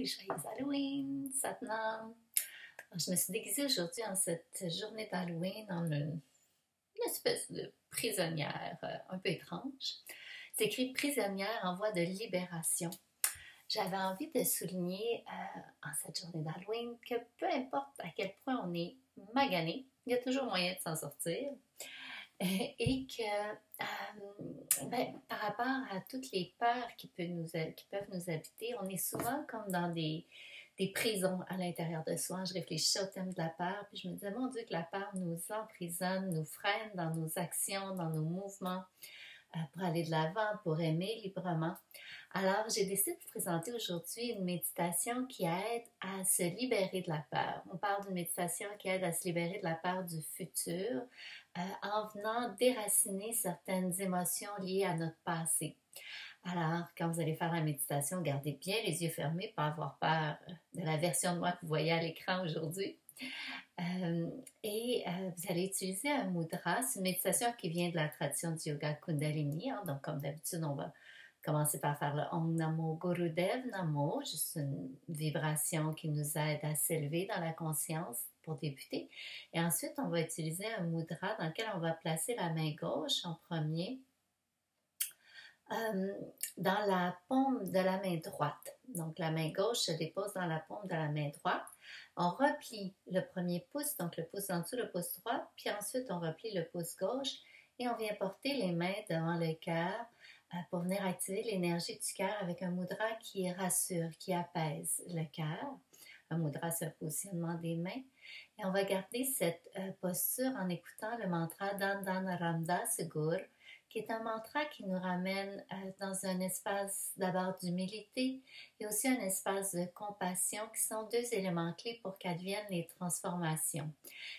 joyeux Halloween, Satnam! Je me suis déguisée aujourd'hui en cette journée d'Halloween en une espèce de prisonnière un peu étrange. C'est écrit prisonnière en voie de libération. J'avais envie de souligner en cette journée d'Halloween que peu importe à quel point on est magané, il y a toujours moyen de s'en sortir. Et que par rapport à toutes les peurs qui peuvent nous habiter, on est souvent comme dans des prisons à l'intérieur de soi. Je réfléchissais au thème de la peur, puis je me disais, mon Dieu, que la peur nous emprisonne, nous freine dans nos actions, dans nos mouvements, pour aller de l'avant, pour aimer librement. Alors, j'ai décidé de vous présenter aujourd'hui une méditation qui aide à se libérer de la peur. On parle d'une méditation qui aide à se libérer de la peur du futur en venant déraciner certaines émotions liées à notre passé. Alors, quand vous allez faire la méditation, gardez bien les yeux fermés, pas avoir peur de la version de moi que vous voyez à l'écran aujourd'hui. Vous allez utiliser un mudra. C'est une méditation qui vient de la tradition du yoga Kundalini. Donc, comme d'habitude, on va commencer par faire le Om Namo Gurudev Namo, juste une vibration qui nous aide à s'élever dans la conscience pour débuter. Et ensuite, on va utiliser un mudra dans lequel on va placer la main gauche en premier dans la paume de la main droite. Donc, la main gauche se dépose dans la paume de la main droite. On replie le premier pouce, donc le pouce en dessous, le pouce droit, puis ensuite on replie le pouce gauche et on vient porter les mains devant le cœur pour venir activer l'énergie du cœur avec un mudra qui rassure, qui apaise le cœur. Un mudra, c'est un positionnement des mains. Et on va garder cette posture en écoutant le mantra Dandan Ramda Segur, qui est un mantra qui nous ramène dans un espace d'abord d'humilité et aussi un espace de compassion qui sont deux éléments clés pour qu'adviennent les transformations.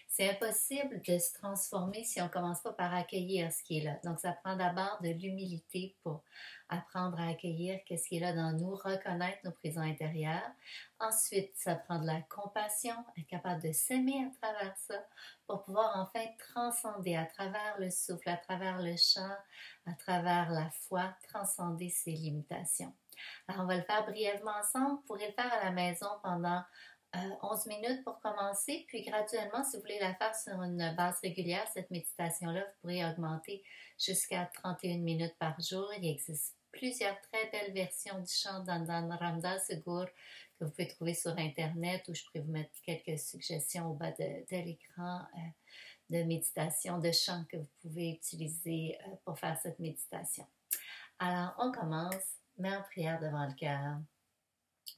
C'est impossible de se transformer si on ne commence pas par accueillir ce qui est là. Donc, ça prend d'abord de l'humilité pour apprendre à accueillir ce qui est là dans nous, reconnaître nos prisons intérieures. Ensuite, ça prend de la compassion, être capable de s'aimer à travers ça pour pouvoir enfin transcender à travers le souffle, à travers le chant, à travers la foi, transcender ses limitations. Alors, on va le faire brièvement ensemble. Vous pourrez le faire à la maison pendant 11 minutes pour commencer, puis graduellement, si vous voulez la faire sur une base régulière, cette méditation-là, vous pourrez augmenter jusqu'à 31 minutes par jour. Il existe plusieurs très belles versions du chant Dandan Ramda Segur que vous pouvez trouver sur Internet, ou je pourrais vous mettre quelques suggestions au bas de l'écran de méditation, de chant que vous pouvez utiliser pour faire cette méditation. Alors, on commence, main en prière devant le cœur,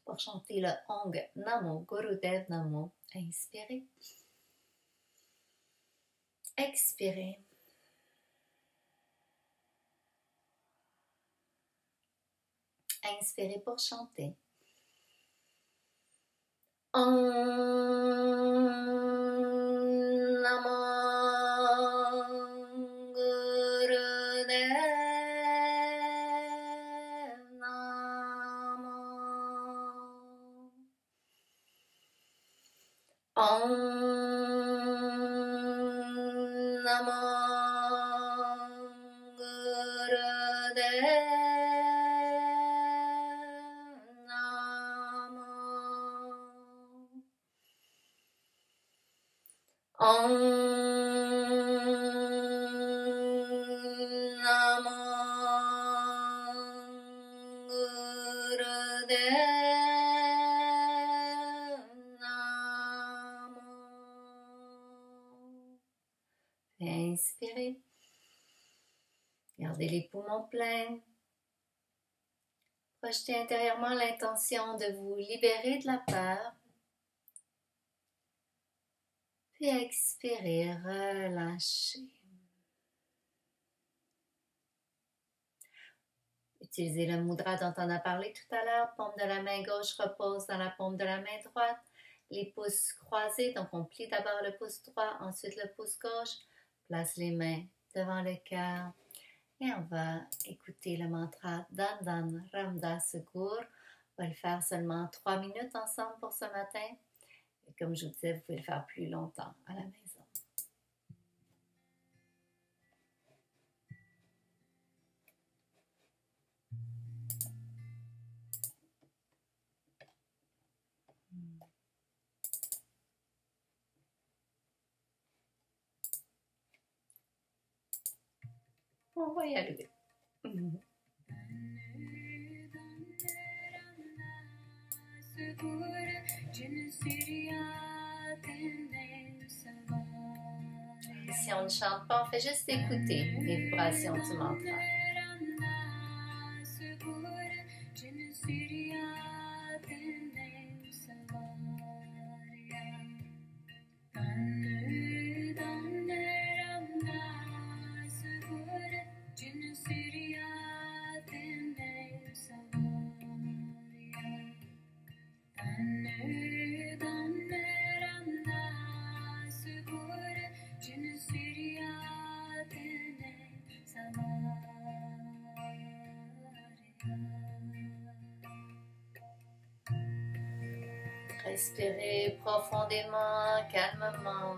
pour chanter le Om Namo Gurudev Namo. Inspirez. Expirez. Inspirez pour chanter. Om Namo Gurudev Namo. Om Namo Gurudev Namo. Om Namo Gurudev Namo. Inspirez. Gardez les poumons pleins. Projetez intérieurement l'intention de vous libérer de la peur. Puis expirez, relâchez. Utilisez le mudra dont on a parlé tout à l'heure. Paume de la main gauche repose dans la paume de la main droite. Les pouces croisés, donc on plie d'abord le pouce droit, ensuite le pouce gauche. Place les mains devant le cœur. Et on va écouter le mantra Dandan Ramda Segur. On va le faire seulement 3 minutes ensemble pour ce matin. Et comme je vous disais, vous pouvez le faire plus longtemps à la maison. On va y arriver. Si on ne chante pas, on fait juste écouter les vibrations du mantra. Respirez profondément, calmement.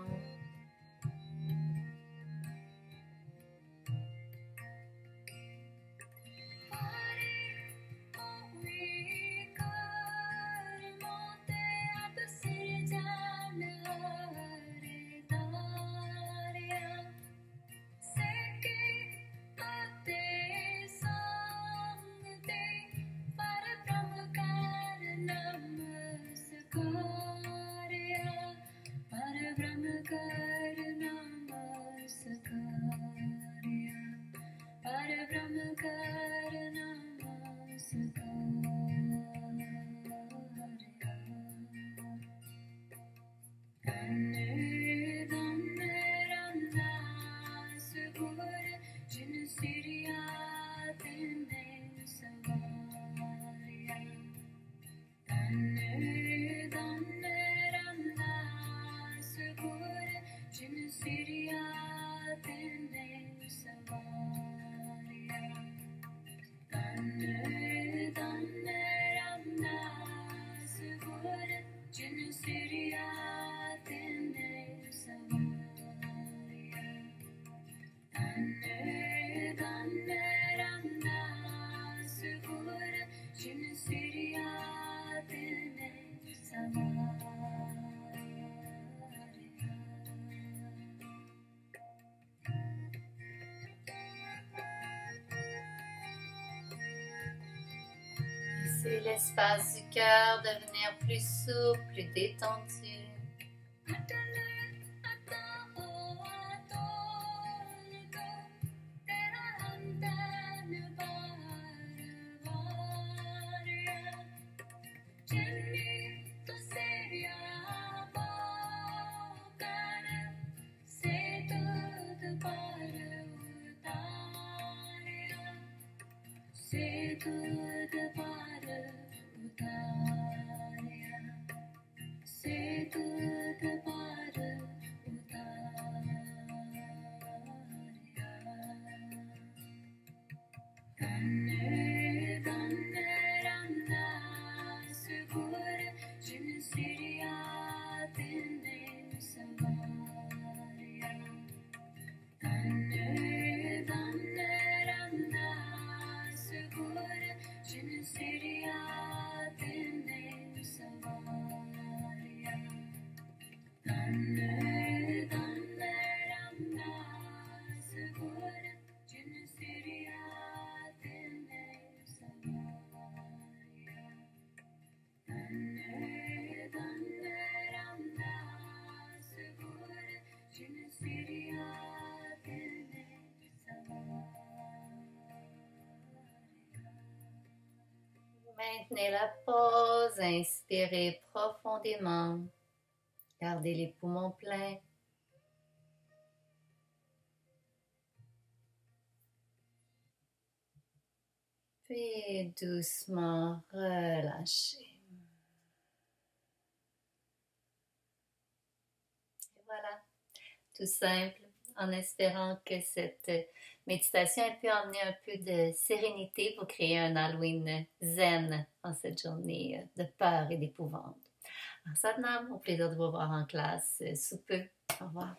Laissez l'espace du cœur devenir plus souple, plus détendu. Maintenez la pause, inspirez profondément, gardez les poumons pleins. Puis doucement relâchez. Et voilà, tout simple, en espérant que cette méditation ait pu emmener un peu de sérénité pour créer un Halloween zen en cette journée de peur et d'épouvante. Alors, Satnam, au plaisir de vous voir en classe sous peu. Au revoir.